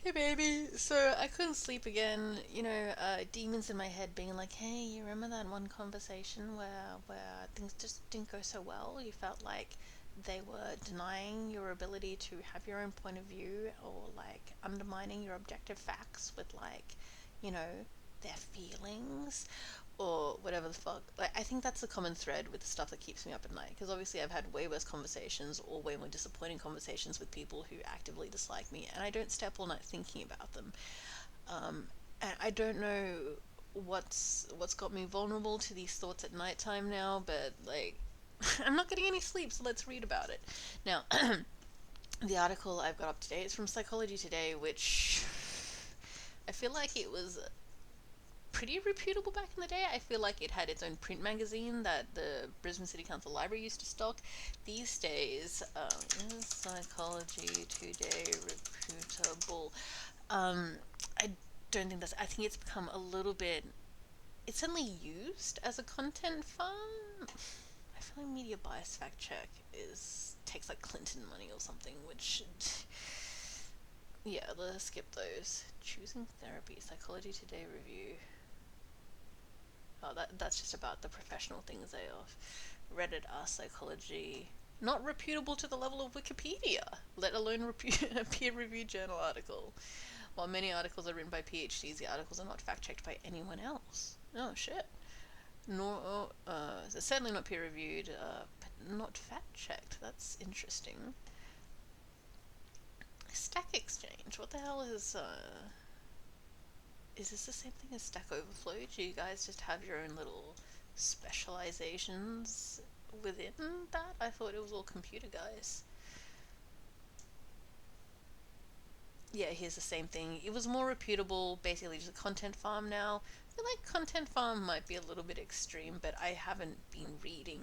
Hey baby, so I couldn't sleep again. Demons in my head being like, "Hey, you remember that one conversation where things just didn't go so well? You felt like they were denying your ability to have your own point of view, or like undermining your objective facts with you know, their feelings." Or whatever the fuck. Like, I think that's a common thread with the stuff that keeps me up at night. Because obviously, I've had way worse conversations or way more disappointing conversations with people who actively dislike me, and I don't stay up all night thinking about them. And I don't know what's got me vulnerable to these thoughts at nighttime now, but like, I'm not getting any sleep, so let's read about it. Now, the article I've got up today is from Psychology Today, which I feel like it was pretty reputable back in the day. I feel like it had its own print magazine that the Brisbane City Council Library used to stock. These days, is Psychology Today reputable? I don't think that's. I think it's become a little bit. It's certainly used as a content farm. I feel like media bias fact check is takes like Clinton money or something, which yeah, let's skip those. Choosing therapy, Psychology Today review. Oh, that's just about the professional things they have. Reddit Ask Psychology. Not reputable to the level of Wikipedia, let alone a peer-reviewed journal article. While many articles are written by PhDs, the articles are not fact-checked by anyone else. Oh, shit. Nor, they're certainly not peer-reviewed, but not fact-checked. That's interesting. Stack Exchange. What the hell is this the same thing as Stack Overflow? Do you guys just have your own little specializations within that? I thought it was all computer guys. Yeah, here's the same thing. It was more reputable, basically just a content farm now. I feel like content farm might be a little bit extreme, but I haven't been reading.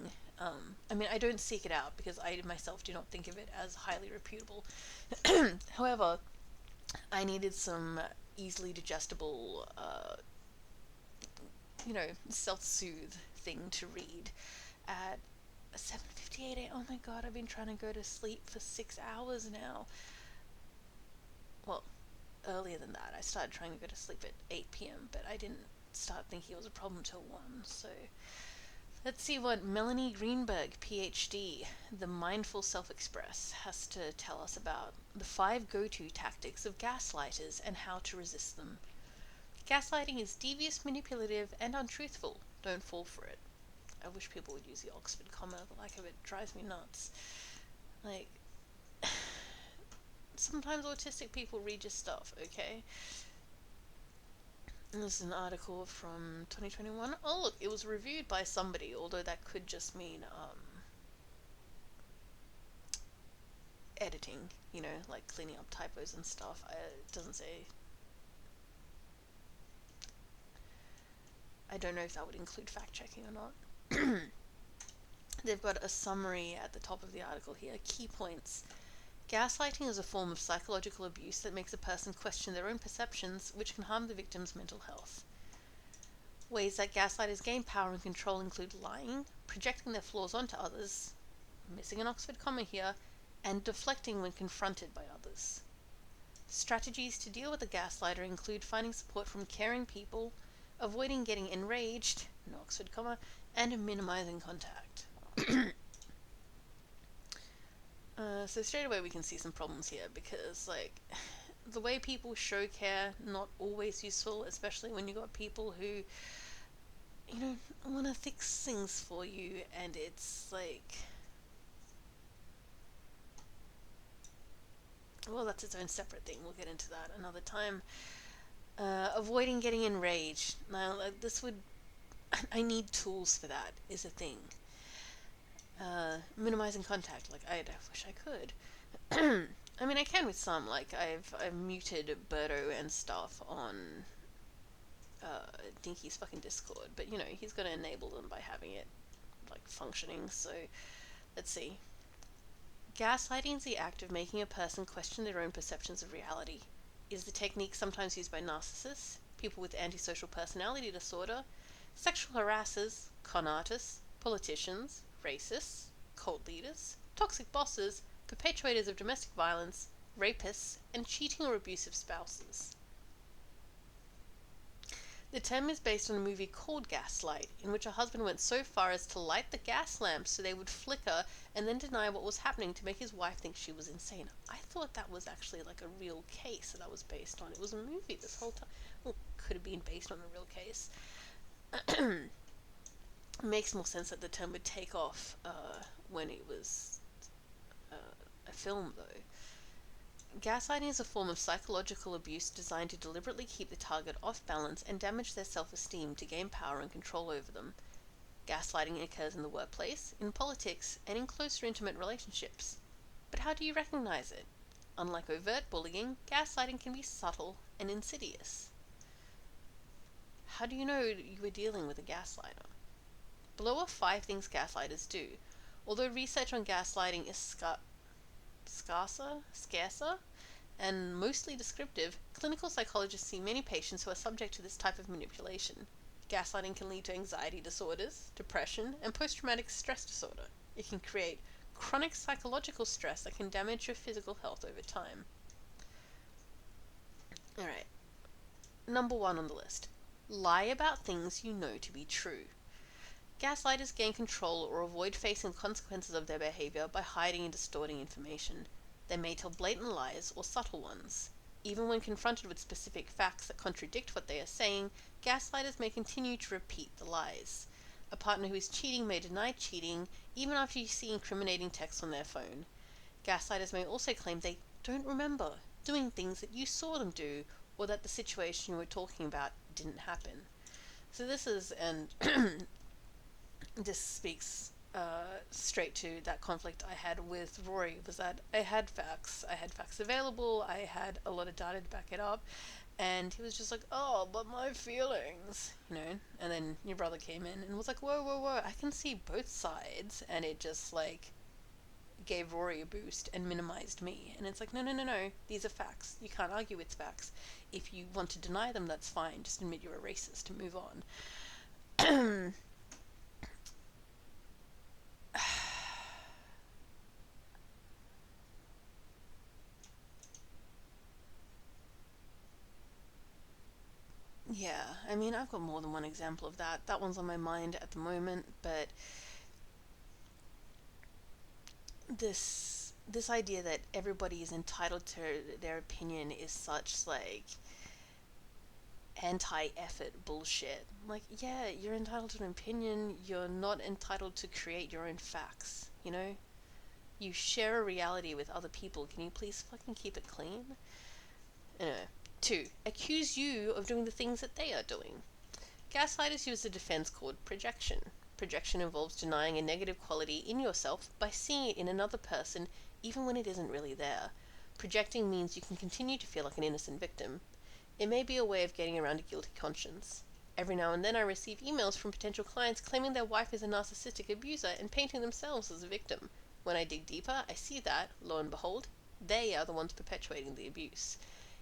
I mean, I don't seek it out because I myself do not think of it as highly reputable. However, I needed some easily digestible, self-soothe thing to read at 7:58 a.m. Oh my god, I've been trying to go to sleep for 6 hours now. Well, earlier than that. I started trying to go to sleep at 8 p.m., but I didn't start thinking it was a problem until 1. So let's see what Melanie Greenberg, Ph.D., the mindful self-express, has to tell us about the 5 go-to tactics of gaslighters and how to resist them. Gaslighting is devious, manipulative, and untruthful. Don't fall for it. I wish people would use the Oxford comma. The lack of it drives me nuts. Like, sometimes autistic people read your stuff, okay? This is an article from 2021. Oh, look, it was reviewed by somebody, although that could just mean editing, like cleaning up typos and stuff. It doesn't say. I don't know if that would include fact checking or not. They've got a summary at the top of the article here. Key points. Gaslighting is a form of psychological abuse that makes a person question their own perceptions, which can harm the victim's mental health. Ways that gaslighters gain power and control include lying, projecting their flaws onto others, missing an Oxford comma here, and deflecting when confronted by others. Strategies to deal with a gaslighter include finding support from caring people, avoiding getting enraged, no Oxford comma, and minimizing contact. So straight away we can see some problems here because, like, the way people show care, not always useful, especially when you got people who, want to fix things for you, and it's like, well, that's its own separate thing. We'll get into that another time. Avoiding getting enraged. Now, this would, I need tools for that, is a thing. Minimizing contact. Like, I wish I could. I mean, I can with some. Like, I've muted Birdo and stuff on Dinky's fucking Discord, but he's gonna enable them by having it like functioning. So let's see. Gaslighting is the act of making a person question their own perceptions of reality. It is the technique sometimes used by narcissists, people with antisocial personality disorder, sexual harassers, con artists, politicians, racists, cult leaders, toxic bosses, perpetrators of domestic violence, rapists, and cheating or abusive spouses. The term is based on a movie called Gaslight, in which a husband went so far as to light the gas lamps so they would flicker and then deny what was happening to make his wife think she was insane. I thought that was actually like a real case that was based on. It was a movie this whole time. Well, could have been based on a real case. Makes more sense that the term would take off when it was a film, though. Gaslighting is a form of psychological abuse designed to deliberately keep the target off balance and damage their self-esteem to gain power and control over them. Gaslighting occurs in the workplace, in politics, and in closer intimate relationships. But how do you recognize it? Unlike overt bullying, gaslighting can be subtle and insidious. How do you know you are dealing with a gaslighter? Below are 5 things gaslighters do. Although research on gaslighting is scarcer, and mostly descriptive, clinical psychologists see many patients who are subject to this type of manipulation. Gaslighting can lead to anxiety disorders, depression, and post-traumatic stress disorder. It can create chronic psychological stress that can damage your physical health over time. Alright, number 1 on the list. Lie about things you know to be true. Gaslighters gain control or avoid facing the consequences of their behavior by hiding and distorting information. They may tell blatant lies or subtle ones. Even when confronted with specific facts that contradict what they are saying, gaslighters may continue to repeat the lies. A partner who is cheating may deny cheating even after you see incriminating texts on their phone. Gaslighters may also claim they don't remember doing things that you saw them do, or that the situation you were talking about didn't happen. So this is, and this speaks straight to that conflict I had with Rory, was that I had facts available, I had a lot of data to back it up, and he was just like, oh, but my feelings, and then your brother came in and was like, whoa, I can see both sides, and it just like gave Rory a boost and minimized me, and it's like, no, these are facts, you can't argue with facts. If you want to deny them, that's fine, just admit you're a racist and move on. Yeah, I mean, I've got more than one example of that. That one's on my mind at the moment, but this idea that everybody is entitled to their opinion is such like anti-effort bullshit. Like, yeah, you're entitled to an opinion, you're not entitled to create your own facts, You share a reality with other people, can you please fucking keep it clean? Anyway. 2. Accuse you of doing the things that they are doing. Gaslighters use a defense called projection. Projection involves denying a negative quality in yourself by seeing it in another person even when it isn't really there. Projecting means you can continue to feel like an innocent victim. It may be a way of getting around a guilty conscience. Every now and then I receive emails from potential clients claiming their wife is a narcissistic abuser and painting themselves as a victim. When I dig deeper, I see that, lo and behold, they are the ones perpetuating the abuse.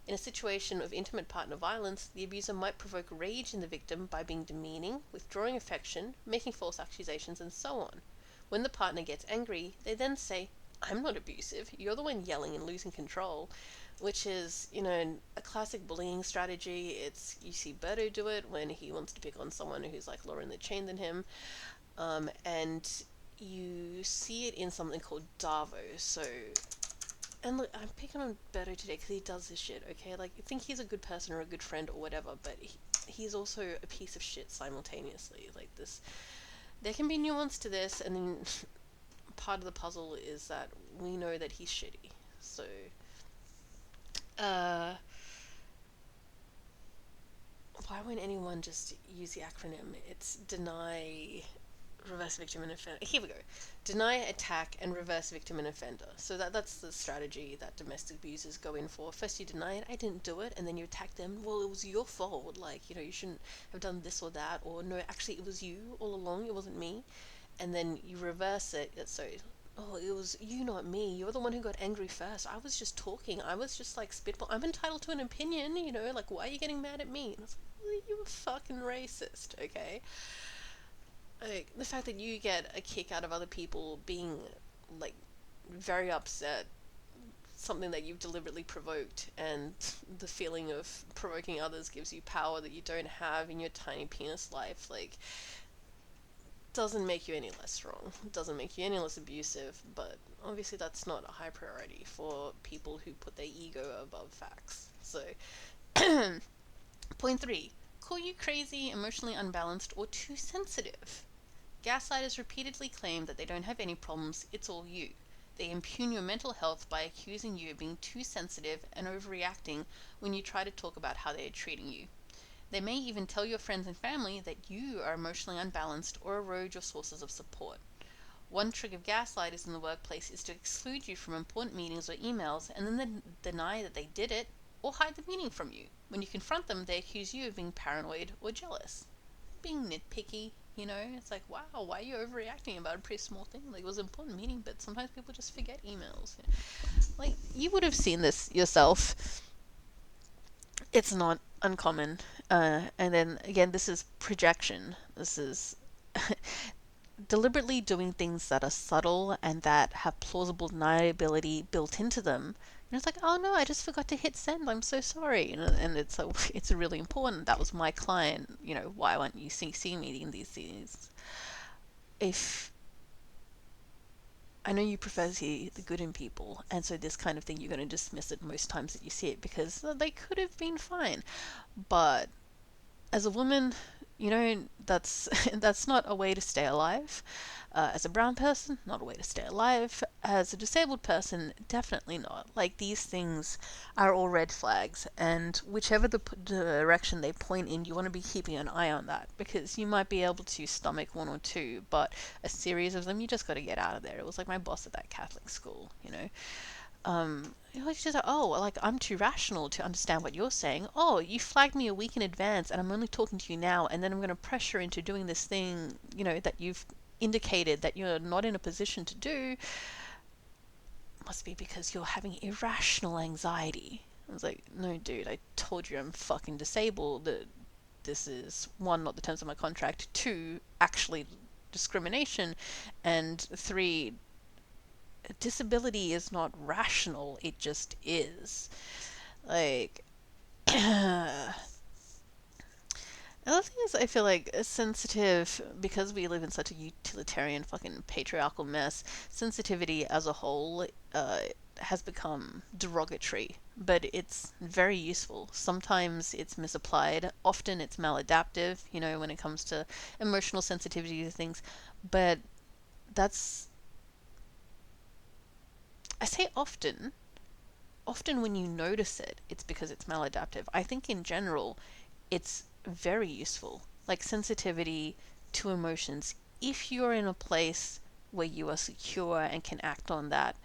In a situation of intimate partner violence, the abuser might provoke rage in the victim by being demeaning, withdrawing affection, making false accusations, and so on. When the partner gets angry, they then say, I'm not abusive, you're the one yelling and losing control, which is, a classic bullying strategy. It's, you see Berto do it when he wants to pick on someone who's like lower in the chain than him, and you see it in something called Davo, so... And look, I'm picking on Berto today because he does this shit, okay? Like, I think he's a good person or a good friend or whatever, but he's also a piece of shit simultaneously. Like, there can be nuance to this, and then part of the puzzle is that we know that he's shitty. So, why won't anyone just use the acronym? It's deny, reverse victim and offender. Here we go. Deny, attack, and reverse victim and offender. So that's the strategy that domestic abusers go in for. First you deny it, I didn't do it, and then you attack them. Well, it was your fault. Like, you shouldn't have done this or that. Or no, actually it was you all along. It wasn't me. And then you reverse it. So, oh, it was you, not me. You're the one who got angry first. I was just talking. I was just like spitball. I'm entitled to an opinion, like, why are you getting mad at me? And I was like, well, you were fucking racist, okay? Like, the fact that you get a kick out of other people being, like, very upset something that you've deliberately provoked, and the feeling of provoking others gives you power that you don't have in your tiny penis life, like, doesn't make you any less strong, doesn't make you any less abusive, but obviously that's not a high priority for people who put their ego above facts. So, point three, call you crazy, emotionally unbalanced, or too sensitive. Gaslighters repeatedly claim that they don't have any problems, it's all you. They impugn your mental health by accusing you of being too sensitive and overreacting when you try to talk about how they are treating you. They may even tell your friends and family that you are emotionally unbalanced or erode your sources of support. One trick of gaslighters in the workplace is to exclude you from important meetings or emails and then deny that they did it or hide the meeting from you. When you confront them, they accuse you of being paranoid or jealous. Being nitpicky, you know, it's like, wow, why are you overreacting about a pretty small thing? Like, it was an important meeting, but sometimes people just forget emails. Like, you would have seen this yourself. It's not uncommon. And then again, this is projection. This is deliberately doing things that are subtle and that have plausible deniability built into them. And it's like, oh no, I just forgot to hit send. I'm so sorry. And it's it's really important. That was my client. You know, why won't you see me in these things? If I know you prefer to see the good in people, and so this kind of thing you're going to dismiss it most times that you see it because they could have been fine. But as a woman, you know, that's that's not a way to stay alive. As a brown person, not a way to stay alive. As a disabled person, definitely not. Like, these things are all red flags, and whichever the direction they point in, you want to be keeping an eye on that, because you might be able to stomach one or two, but a series of them, you just got to get out of there. It was like my boss at that Catholic school, you know. It's just like, oh, like, I'm too rational to understand what you're saying. Oh, you flagged me a week in advance and I'm only talking to you now, and then I'm going to pressure into doing this thing, you know, that you've indicated that you're not in a position to do. Must be because you're having irrational anxiety. I was like, no, dude, I told you I'm fucking disabled. That this is, one, not the terms of my contract, two, actually discrimination, and three, disability is not rational, it just is. Like, the other thing is, I feel like sensitive, because we live in such a utilitarian fucking patriarchal mess, sensitivity as a whole has become derogatory, but it's very useful. Sometimes it's misapplied, often it's maladaptive, you know, when it comes to emotional sensitivity to things, but that's, I say often, when you notice it, it's because it's maladaptive. I think in general, it's very useful. Like, sensitivity to emotions. If you're in a place where you are secure and can act on that,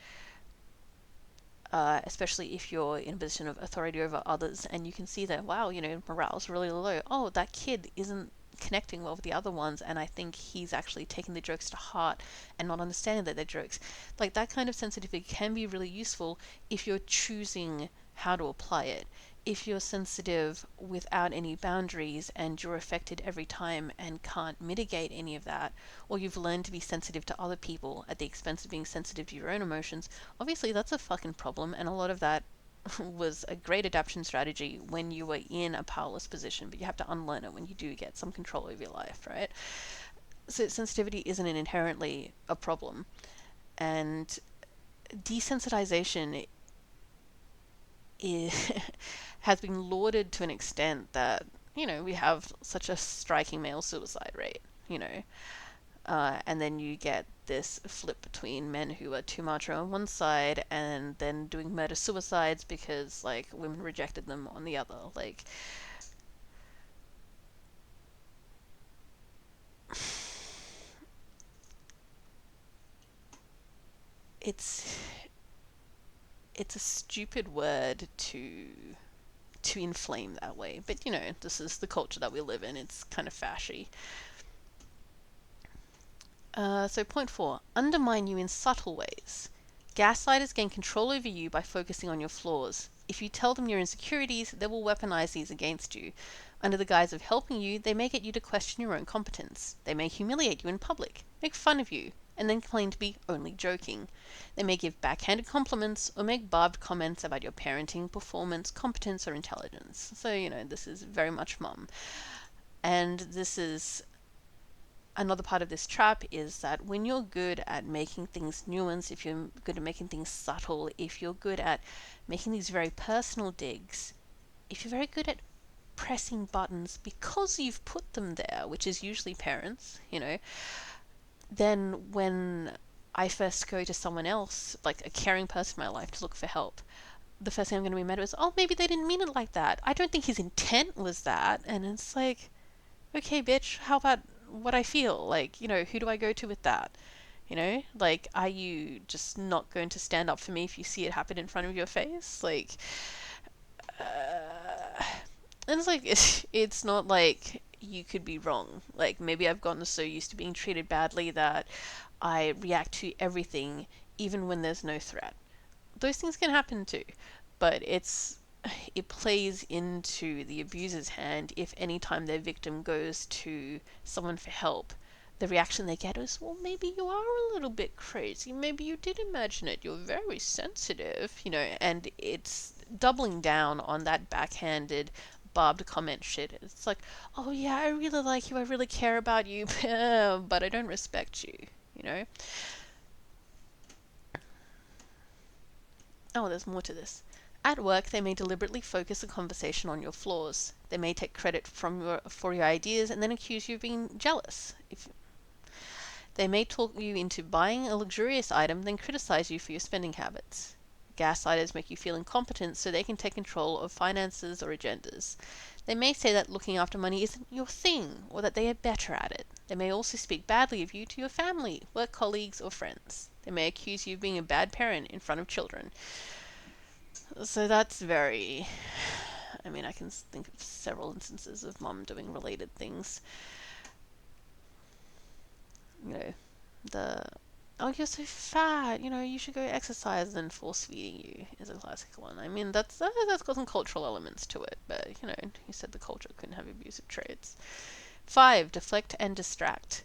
especially if you're in a position of authority over others and you can see that, wow, you know, morale's really low. Oh, that kid isn't connecting well with the other ones, and I think he's actually taking the jokes to heart and not understanding that they're jokes. Like, that kind of sensitivity can be really useful if you're choosing how to apply it. If you're sensitive without any boundaries and you're affected every time and can't mitigate any of that, or you've learned to be sensitive to other people at the expense of being sensitive to your own emotions, obviously that's a fucking problem, and a lot of that was a great adaptation strategy when you were in a powerless position, but you have to unlearn it when you do get some control over your life, right? So sensitivity isn't inherently a problem, and desensitization is, has been lauded to an extent that, you know, we have such a striking male suicide rate, you know. And then you get this flip between men who are too macho on one side and then doing murder suicides because, like, women rejected them on the other. Like, it's a stupid word to inflame that way, but you know, this is the culture that we live in. It's kind of fashy. So point four, undermine you in subtle ways. Gaslighters gain control over you by focusing on your flaws. If you tell them your insecurities, they will weaponize these against you. Under the guise of helping you, they may get you to question your own competence. They may humiliate you in public, make fun of you, and then claim to be only joking. They may give backhanded compliments or make barbed comments about your parenting, performance, competence, or intelligence. So, this is very much mum. And this is another part of this trap, is that when you're good at making things nuanced, if you're good at making things subtle, if you're good at making these very personal digs, if you're very good at pressing buttons because you've put them there, which is usually parents, then when I first go to someone else, like a caring person in my life, to look for help, the first thing I'm going to be met with is, oh, maybe they didn't mean it like that. I don't think his intent was that. And it's like, okay, bitch, how about what I feel? Like, who do I go to with that? Like, are you just not going to stand up for me if you see it happen in front of your face? Like, and it's like, it's not like you could be wrong. Like, maybe I've gotten so used to being treated badly that I react to everything even when there's no threat. Those things can happen too, but it plays into the abuser's hand if any time their victim goes to someone for help, the reaction they get is, well, maybe you are a little bit crazy, maybe you did imagine it, you're very sensitive, and it's doubling down on that backhanded barbed comment shit. It's like, oh yeah, I really like you, I really care about you, but I don't respect you. Oh, there's more to this. At work, they may deliberately focus the conversation on your flaws. They may take credit for your ideas and then accuse you of being jealous. They may talk you into buying a luxurious item, then criticize you for your spending habits. Gaslighters make you feel incompetent so they can take control of finances or agendas. They may say that looking after money isn't your thing, or that they are better at it. They may also speak badly of you to your family, work colleagues, or friends. They may accuse you of being a bad parent in front of children. So that's very... I can think of several instances of mum doing related things. Oh, you're so fat, you should go exercise, and force feeding you is a classic one. That's got some cultural elements to it, but, who said the culture couldn't have abusive traits? 5. Deflect and distract.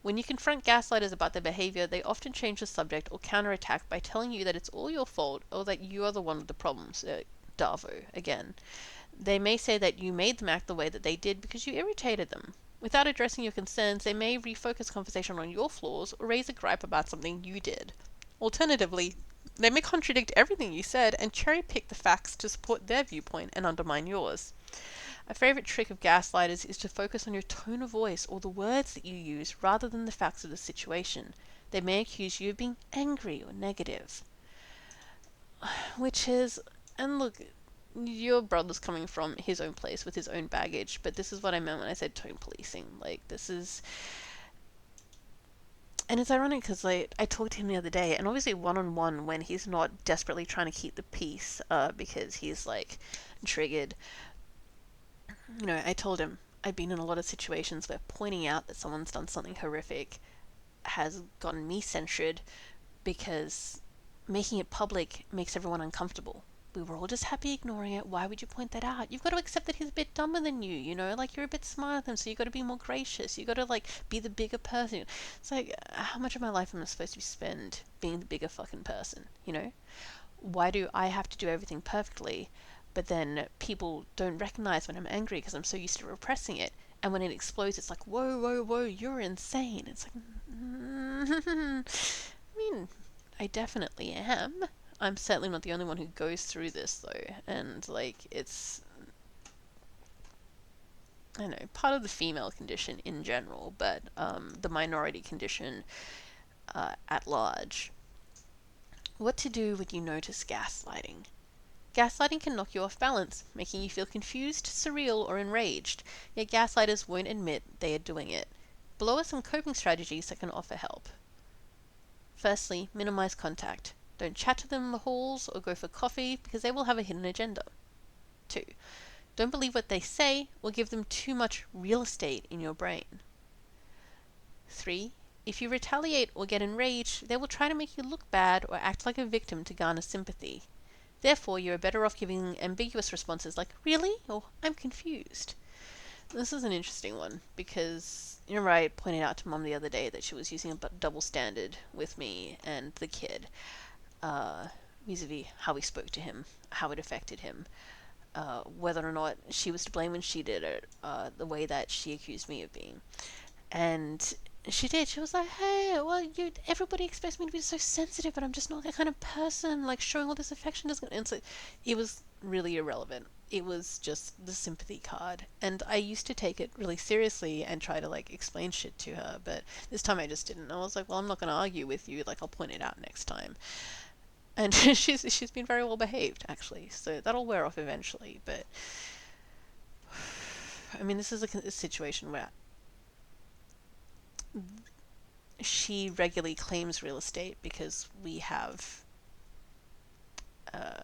When you confront gaslighters about their behavior, they often change the subject or counterattack by telling you that it's all your fault or that you are the one with the problems. Darvo, again. They may say that you made them act the way that they did because you irritated them. Without addressing your concerns, they may refocus conversation on your flaws or raise a gripe about something you did. Alternatively, they may contradict everything you said and cherry-pick the facts to support their viewpoint and undermine yours. A favorite trick of gaslighters is to focus on your tone of voice or the words that you use rather than the facts of the situation. They may accuse you of being angry or negative. Which is, and look, your brother's coming from his own place with his own baggage, but this is what I meant when I said tone policing. Like, this is... And it's ironic because, like, I talked to him the other day, and obviously one-on-one when he's not desperately trying to keep the peace because he's, like, triggered. I told him I've been in a lot of situations where pointing out that someone's done something horrific has gotten me censured because making it public makes everyone uncomfortable. We were all just happy ignoring it. Why would you point that out? You've got to accept that he's a bit dumber than you, like you're a bit smarter than him, so you've got to be more gracious. You've got to, like, be the bigger person. It's like, how much of my life am I supposed to be spent being the bigger fucking person, Why do I have to do everything perfectly, but then people don't recognize when I'm angry because I'm so used to repressing it, and when it explodes, it's like, whoa, whoa, whoa, you're insane. It's like, I definitely am. I'm certainly not the only one who goes through this, though, and, like, it's, I know, part of the female condition in general, but the minority condition at large. What to do when you notice gaslighting? Gaslighting can knock you off balance, making you feel confused, surreal, or enraged, yet gaslighters won't admit they are doing it. Below are some coping strategies that can offer help. Firstly, minimize contact. Don't chat to them in the halls or go for coffee because they will have a hidden agenda. 2. Don't believe what they say or give them too much real estate in your brain. 3. If you retaliate or get enraged, they will try to make you look bad or act like a victim to garner sympathy. Therefore, you are better off giving ambiguous responses like, really? Or, I'm confused. this is an interesting one because you remember I pointed out to Mum the other day that she was using a double standard with me and the kid, vis-a-vis how we spoke to him, how it affected him, whether or not she was to blame when she did it, the way that she accused me of being. And she did. She was like, "Hey, well, everybody expects me to be so sensitive, but I'm just not that kind of person. Like, showing all this affection doesn't." And so, it was really irrelevant. It was just the sympathy card, and I used to take it really seriously and try to like explain shit to her. But this time I just didn't. I was like, "Well, I'm not going to argue with you. Like, I'll point it out next time." And she's been very well behaved actually, so that'll wear off eventually. But I mean, this is a situation where she regularly claims real estate because uh,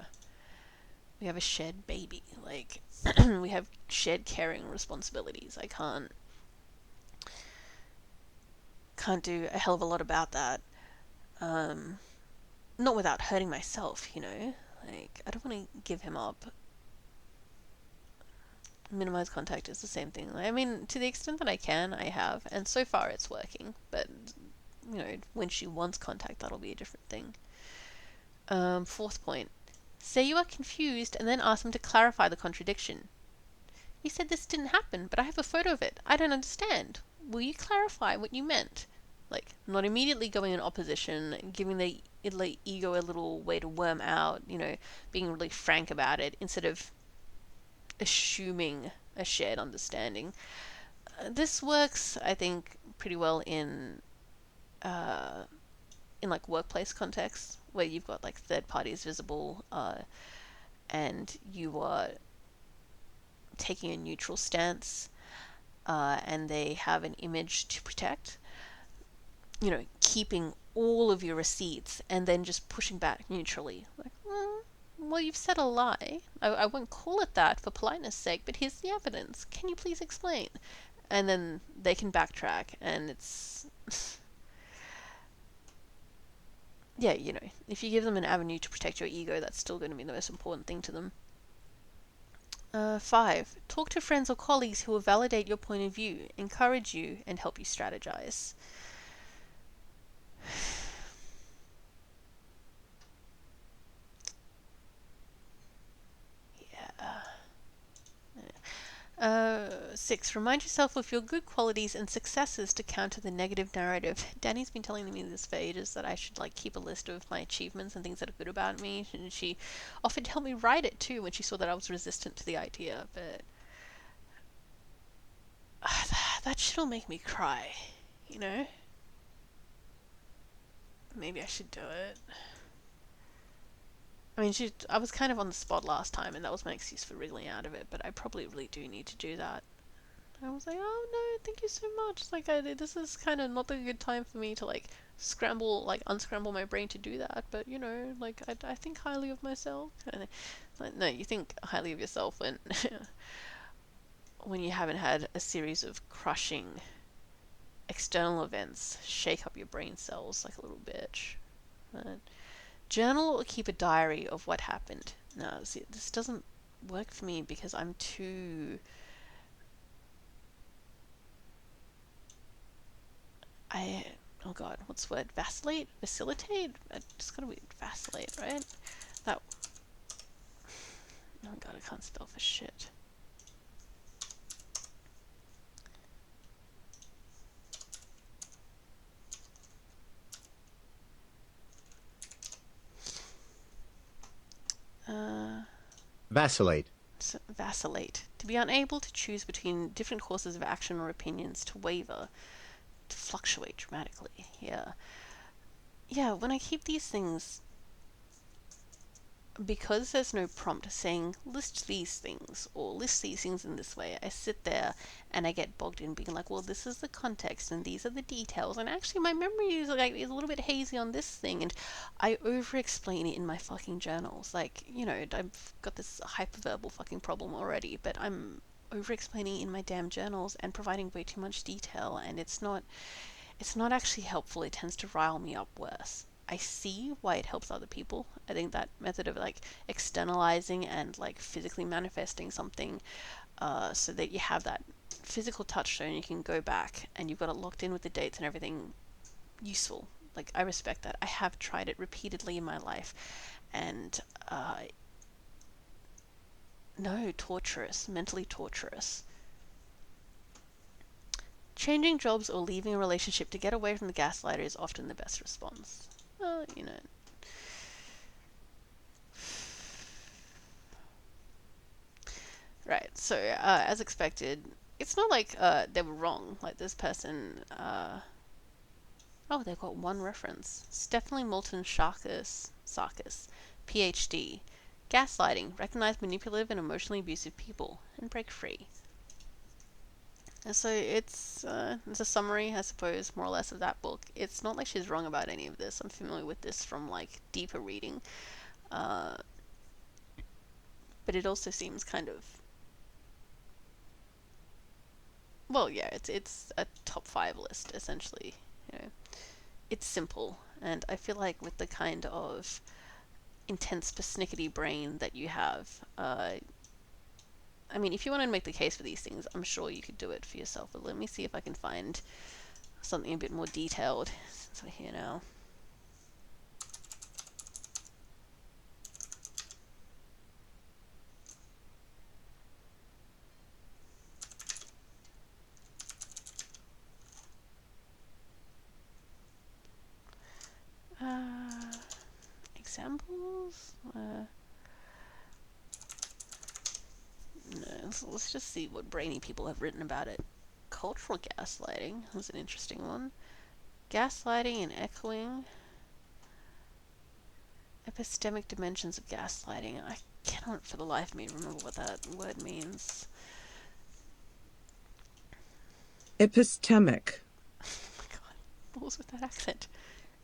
we have a shared baby. Like, we have shared caring responsibilities. I can't do a hell of a lot about that. Not without hurting myself, you know. Like, I don't want to give him up. Minimize contact is the same thing. I mean, to the extent that I can, I have, and so far it's working. But you know, when she wants contact, that'll be a different thing. Fourth point. Say you are confused and then ask them to clarify the contradiction. You said this didn't happen, but I have a photo of it. I don't understand. Will you clarify what you meant? Like, not immediately going in opposition, giving the ego a little way to worm out, you know, being really frank about it instead of assuming a shared understanding. This works, I think, pretty well in like workplace contexts where you've got like third parties visible, and you are taking a neutral stance, and they have an image to protect, you know, keeping all of your receipts and then just pushing back neutrally. Like, well, you've said a lie. I won't call it that for politeness sake, but here's the evidence. Can you please explain? And then they can backtrack, and it's. Yeah, you know, if you give them an avenue to protect your ego, that's still going to be the most important thing to them. 5. Talk to friends or colleagues who will validate your point of view, encourage you, and help you strategize. Yeah. 6. Remind yourself of your good qualities and successes to counter the negative narrative. Danny's been telling me this for ages that I should like keep a list of my achievements and things that are good about me, and she offered to help me write it too when she saw that I was resistant to the idea, but that shit'll make me cry, you know? Maybe I should do it. I mean, I was kind of on the spot last time, and that was my excuse for wriggling out of it, but I probably really do need to do that. I was like, oh no, thank you so much. Like, this is kind of not a good time for me to like unscramble my brain to do that. But you know, like, I think highly of myself. And like, no, you think highly of yourself when when you haven't had a series of crushing external events shake up your brain cells like a little bitch. But journal or keep a diary of what happened. No, see, this doesn't work for me because I'm too. Oh god, what's the word? Vacillate? Facilitate? It's gotta be vacillate, right? That. Oh god, I can't spell for shit. Vacillate. Vacillate. To be unable to choose between different courses of action or opinions, to waver, to fluctuate dramatically. Yeah. Yeah, when I keep these things, because there's no prompt saying list these things or list these things in this way, I sit there and I get bogged in being like, well, this is the context and these are the details, and actually my memory is like is a little bit hazy on this thing, and I over explain it in my fucking journals. Like, you know, I've got this hyperverbal fucking problem already, but I'm over explaining in my damn journals and providing way too much detail, and it's not actually helpful. It tends to rile me up worse. I see why it helps other people. I think that method of like externalizing and like physically manifesting something, so that you have that physical touchstone, you can go back and you've got it locked in with the dates and everything, useful. Like, I respect that. I have tried it repeatedly in my life, and no, torturous, mentally torturous. Changing jobs or leaving a relationship to get away from the gaslighter is often the best response. Well, Right, so as expected, it's not like they were wrong. Like, this person, oh, they've got one reference. Stephanie Moulton Sarkis, Ph.D. Gaslighting, recognize manipulative and emotionally abusive people, and break free. And so it's a summary, I suppose, more or less of that book. It's not like she's wrong about any of this. I'm familiar with this from like deeper reading, but it also seems kind of, well, yeah, it's a top 5 list essentially. It's simple, and I feel like with the kind of intense persnickety brain that you have, I mean, if you want to make the case for these things, I'm sure you could do it for yourself. But let me see if I can find something a bit more detailed since we're here now. Examples? No, so let's just see what brainy people have written about it. Cultural gaslighting was an interesting one. Gaslighting and echoing. Epistemic dimensions of gaslighting. I cannot for the life of me remember what that word means. Epistemic. Oh my god, what was with that accent?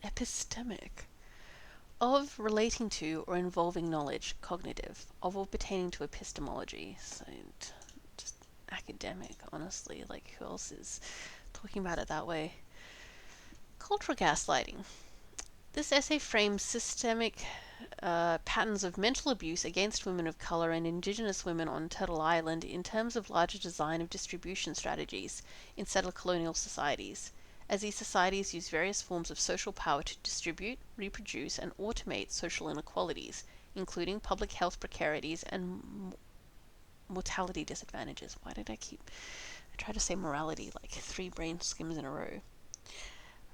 Epistemic. Of relating to or involving knowledge, cognitive. Of or pertaining to epistemology. So, just academic, honestly. Like, who else is talking about it that way? Cultural gaslighting. This essay frames systemic patterns of mental abuse against women of colour and Indigenous women on Turtle Island in terms of larger design of distribution strategies in settler colonial societies, as these societies use various forms of social power to distribute, reproduce, and automate social inequalities, including public health precarities and mortality disadvantages. Why did I try to say morality like 3 brain skims in a row.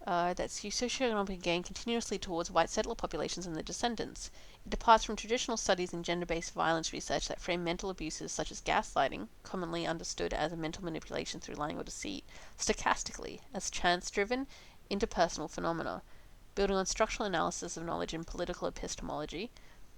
That skew socioeconomic gain continuously towards white settler populations and their descendants. It departs from traditional studies in gender-based violence research that frame mental abuses such as gaslighting, commonly understood as a mental manipulation through lying or deceit, stochastically, as chance-driven, interpersonal phenomena, building on structural analysis of knowledge in political epistemology,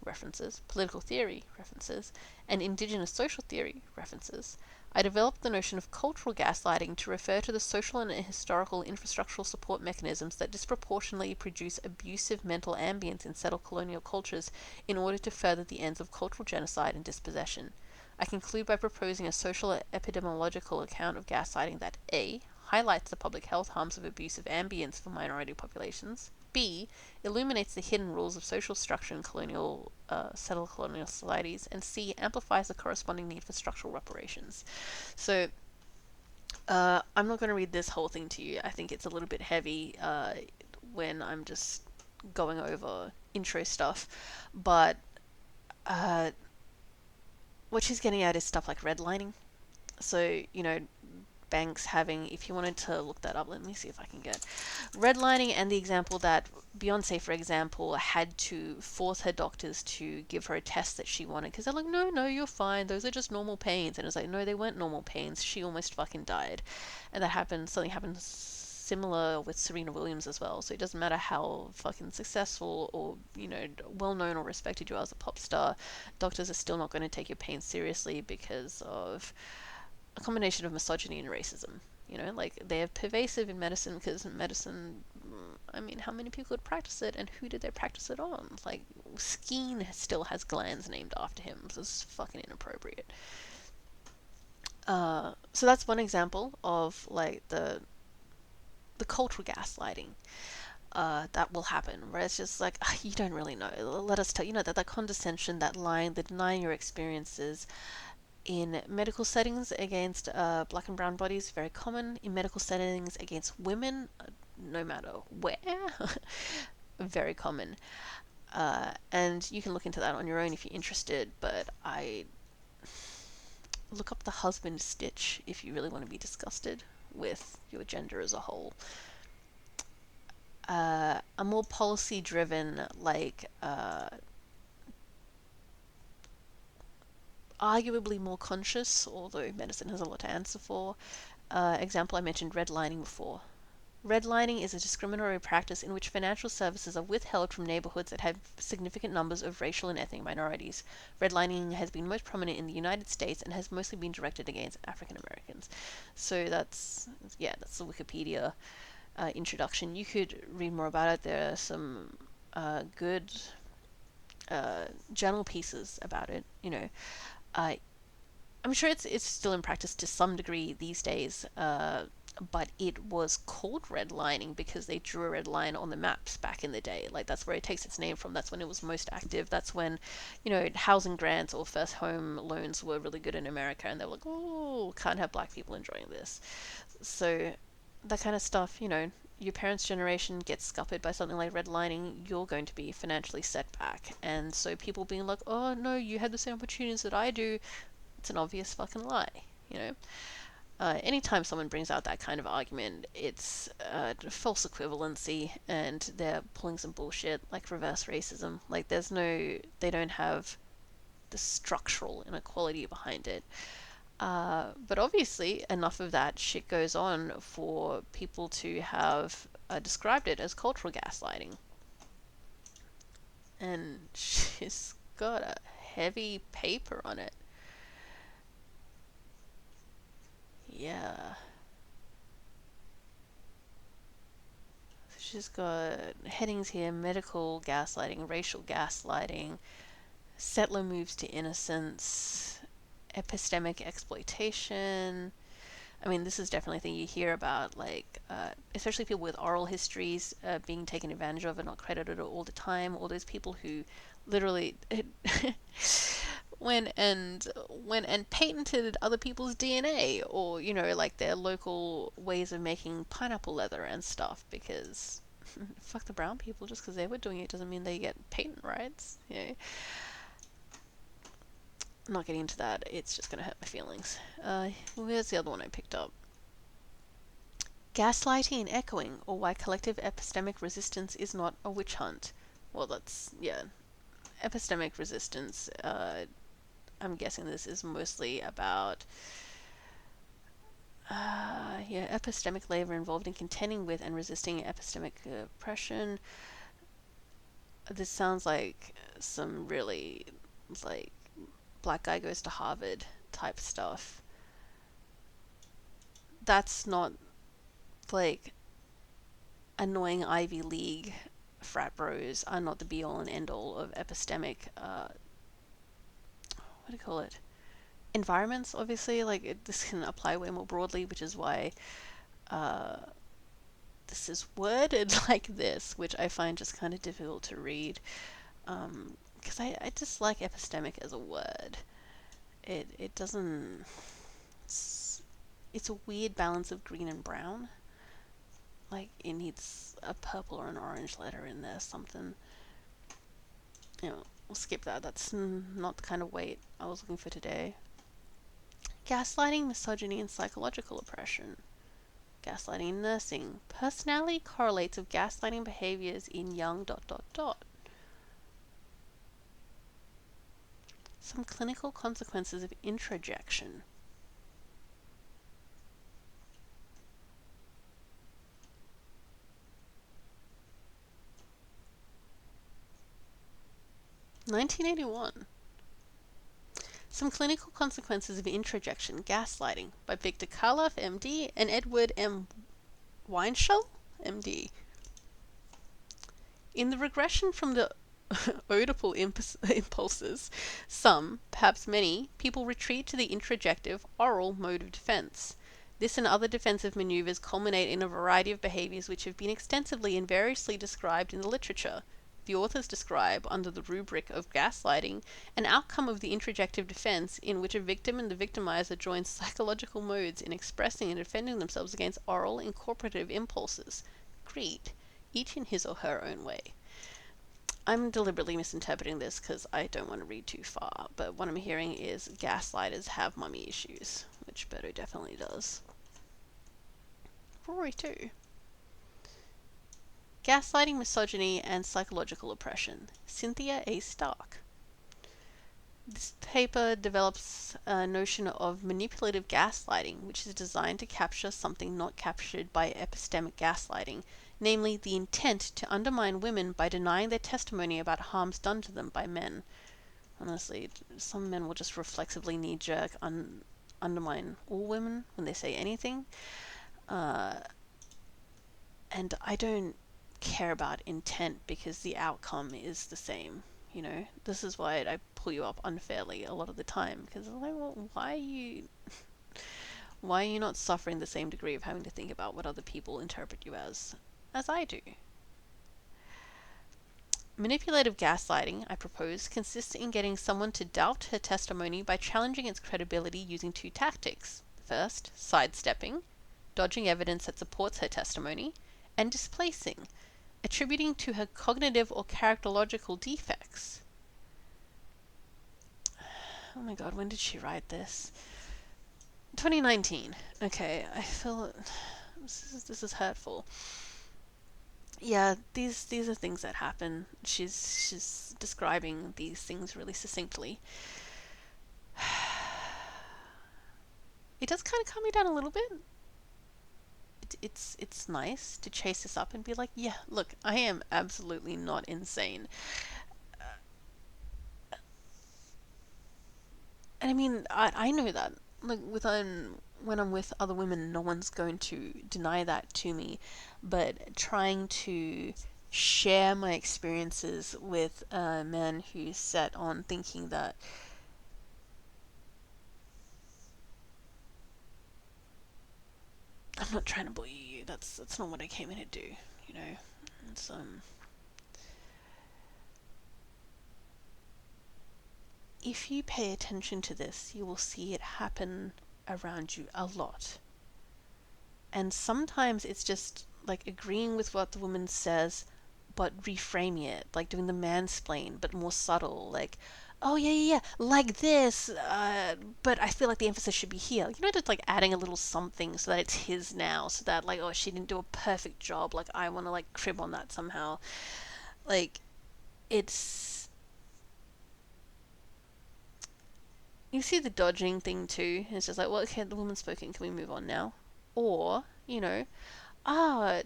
references, political theory, references, and indigenous social theory, references. I developed the notion of cultural gaslighting to refer to the social and historical infrastructural support mechanisms that disproportionately produce abusive mental ambience in settled colonial cultures in order to further the ends of cultural genocide and dispossession. I conclude by proposing a social epidemiological account of gaslighting that A. highlights the public health harms of abusive ambience for minority populations, B. illuminates the hidden rules of social structure in settled colonial societies, and C. amplifies the corresponding need for structural reparations. So, I'm not going to read this whole thing to you. I think it's a little bit heavy when I'm just going over intro stuff, but what she's getting at is stuff like redlining. So, banks having, if you wanted to look that up, let me see if I can get redlining, and the example that Beyonce, for example, had to force her doctors to give her a test that she wanted because they're like, no, you're fine, those are just normal pains. And it's like, no, they weren't normal pains, she almost fucking died. And that happened, something happened similar with Serena Williams as well. So it doesn't matter how fucking successful or well known or respected you are as a pop star, doctors are still not going to take your pain seriously because of a combination of misogyny and racism. Like, they're pervasive in medicine because medicine, I mean, how many people could practice it and who did they practice it on? Like, Skeen still has glands named after him, so it's fucking inappropriate. So that's one example of, like, the cultural gaslighting that will happen, where it's just like, you don't really know. Let us tell you, that condescension, that lying, the denying your experiences, In medical settings against black and brown bodies, very common. In medical settings against women, no matter where, very common. And you can look into that on your own if you're interested, but I look up the husband stitch if you really want to be disgusted with your gender as a whole. A more policy driven, like arguably more conscious, although medicine has a lot to answer for. Example, I mentioned redlining before. Redlining is a discriminatory practice in which financial services are withheld from neighborhoods that have significant numbers of racial and ethnic minorities. Redlining has been most prominent in the United States and has mostly been directed against African Americans. So that's the Wikipedia introduction. You could read more about it. There are some good journal pieces about it. Uh, I'm sure it's still in practice to some degree these days, but it was called redlining because they drew a red line on the maps back in the day. Like, that's where it takes its name from. That's when it was most active. That's when, housing grants or first home loans were really good in America, and they were like, oh, can't have black people enjoying this. So that kind of stuff, your parents' generation gets scuppered by something like redlining, you're going to be financially set back. And so people being like, oh no, you had the same opportunities that I do, it's an obvious fucking lie, you know? Anytime someone brings out that kind of argument, it's false equivalency, and they're pulling some bullshit like reverse racism. Like, they don't have the structural inequality behind it. But obviously, enough of that shit goes on for people to have described it as cultural gaslighting. And she's got a heavy paper on it. Yeah. She's got headings here: medical gaslighting, racial gaslighting, settler moves to innocence, epistemic exploitation. I mean, this is definitely a thing you hear about, like, especially people with oral histories being taken advantage of and not credited all the time. All those people who literally went and patented other people's DNA, or like their local ways of making pineapple leather and stuff, because fuck the brown people. Just because they were doing it doesn't mean they get patent rights. I'm not getting into that. It's just gonna hurt my feelings. Where's the other one I picked up? Gaslighting and echoing, or why collective epistemic resistance is not a witch hunt. Well, that's, yeah. Epistemic resistance, I'm guessing this is mostly about epistemic labor involved in contending with and resisting epistemic oppression. This sounds like some really, like, black guy goes to Harvard type stuff. That's not, like, annoying Ivy League frat bros are not the be all and end all of epistemic, what do you call it? Environments, obviously. Like, this can apply way more broadly, which is why this is worded like this, which I find just kind of difficult to read. Because I dislike epistemic as a word. It doesn't. It's a weird balance of green and brown. Like, it needs a purple or an orange letter in there, something. We'll skip that. That's not the kind of weight I was looking for today. Gaslighting, misogyny, and psychological oppression. Gaslighting in nursing. Personality correlates with gaslighting behaviors in young ... Some clinical consequences of introjection. (1981). Some Clinical Consequences of Introjection, Gaslighting, by Victor Karloff, MD, and Edward M. Weinschel, MD. In the regression from the oedipal impulses, some, perhaps many, people retreat to the introjective, oral mode of defense. This and other defensive maneuvers culminate in a variety of behaviors which have been extensively and variously described in the literature. the authors describe, under the rubric of gaslighting, an outcome of the introjective defense in which a victim and the victimizer join psychological modes in expressing and defending themselves against oral incorporative impulses. Agreed, each in his or her own way. I'm deliberately misinterpreting this because I don't want to read too far, but what I'm hearing is gaslighters have mummy issues, which Berto definitely does. Rory too. Gaslighting, Misogyny, and Psychological Oppression. Cynthia A. Stark. This paper develops a notion of manipulative gaslighting, which is designed to capture something not captured by epistemic gaslighting, namely the intent to undermine women by denying their testimony about harms done to them by men. Honestly, some men will just reflexively knee-jerk undermine all women when they say anything. And I don't care about intent because the outcome is the same. You know, this is why I pull you up unfairly a lot of the time, because I'm like, well, why are you not suffering the same degree of having to think about what other people interpret you as I do? Manipulative gaslighting, I propose, consists in getting someone to doubt her testimony by challenging its credibility using two tactics. First, sidestepping, dodging evidence that supports her testimony, and displacing, attributing to her cognitive or characterological defects. Oh my god, when did she write this? 2019. Okay, I feel this is hurtful. Yeah, these are things that happen. She's describing these things really succinctly. It does kind of calm me down a little bit. It's nice to chase this up and be like, yeah, look, I am absolutely not insane. And I mean, I know that. Like, when I'm with other women, no one's going to deny that to me. But trying to share my experiences with a man who's set on thinking that I'm not trying to bully you. That's not what I came in to do. You know, it's If you pay attention to this, you will see it happen around you a lot. And sometimes it's just like agreeing with what the woman says, but reframing it, like doing the mansplain, but more subtle, like, oh yeah, like this, but I feel like the emphasis should be here. You know, just like adding a little something so that it's his now, so that like, oh, she didn't do a perfect job, like I want to like crib on that somehow. Like, it's you see the dodging thing too. It's just like, well, okay, the woman's spoken. Can we move on now? Or, you know, ah,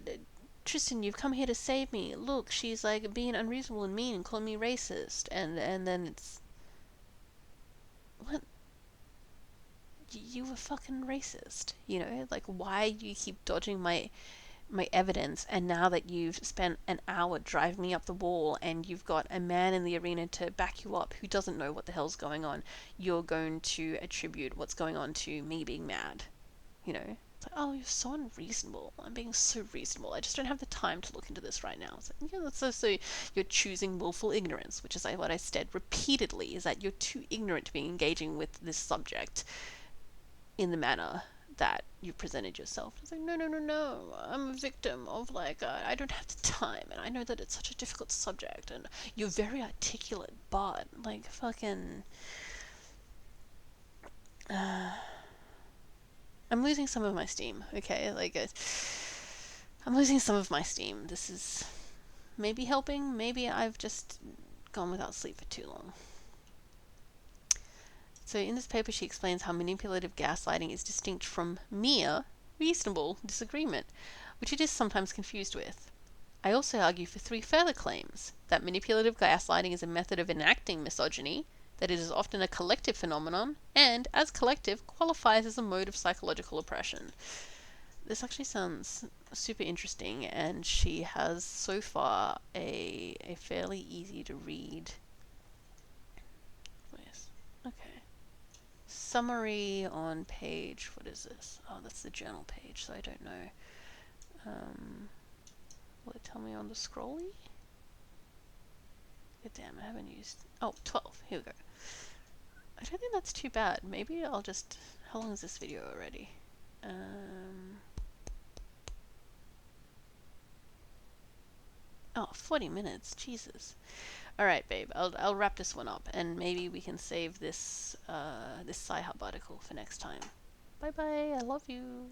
Tristan, you've come here to save me. Look, she's like being unreasonable and mean and calling me racist. And then it's, what? You were fucking racist. You know, like, why do you keep dodging my evidence? And now that you've spent an hour driving me up the wall and you've got a man in the arena to back you up who doesn't know what the hell's going on, you're going to attribute what's going on to me being mad. You know, it's like, oh, you're so unreasonable. I'm being so reasonable. I just don't have the time to look into this right now. It's like, yeah, that's so you're choosing willful ignorance, which is like what I said repeatedly, is that you're too ignorant to be engaging with this subject in the manner that you presented yourself. It's like, no, I'm a victim of like, I don't have the time, and I know that it's such a difficult subject, and you're very articulate, but like, fucking, I'm losing some of my steam, okay? Like, I'm losing some of my steam. This is maybe helping, maybe I've just gone without sleep for too long. So in this paper, she explains how manipulative gaslighting is distinct from mere reasonable disagreement, which it is sometimes confused with. I also argue for three further claims: that manipulative gaslighting is a method of enacting misogyny, that it is often a collective phenomenon, and, as collective, qualifies as a mode of psychological oppression. This actually sounds super interesting, and she has so far a fairly easy to read. Okay. Summary on page, what is this? Oh, that's the journal page, so I don't know. Will it tell me on the scrolly? God damn, I haven't used... Oh, 12. Here we go. I don't think that's too bad. Maybe I'll just... How long is this video already? Oh, 40 minutes. Jesus. Alright, babe. I'll wrap this one up, and maybe we can save this, this Sci-Hub article for next time. Bye-bye. I love you.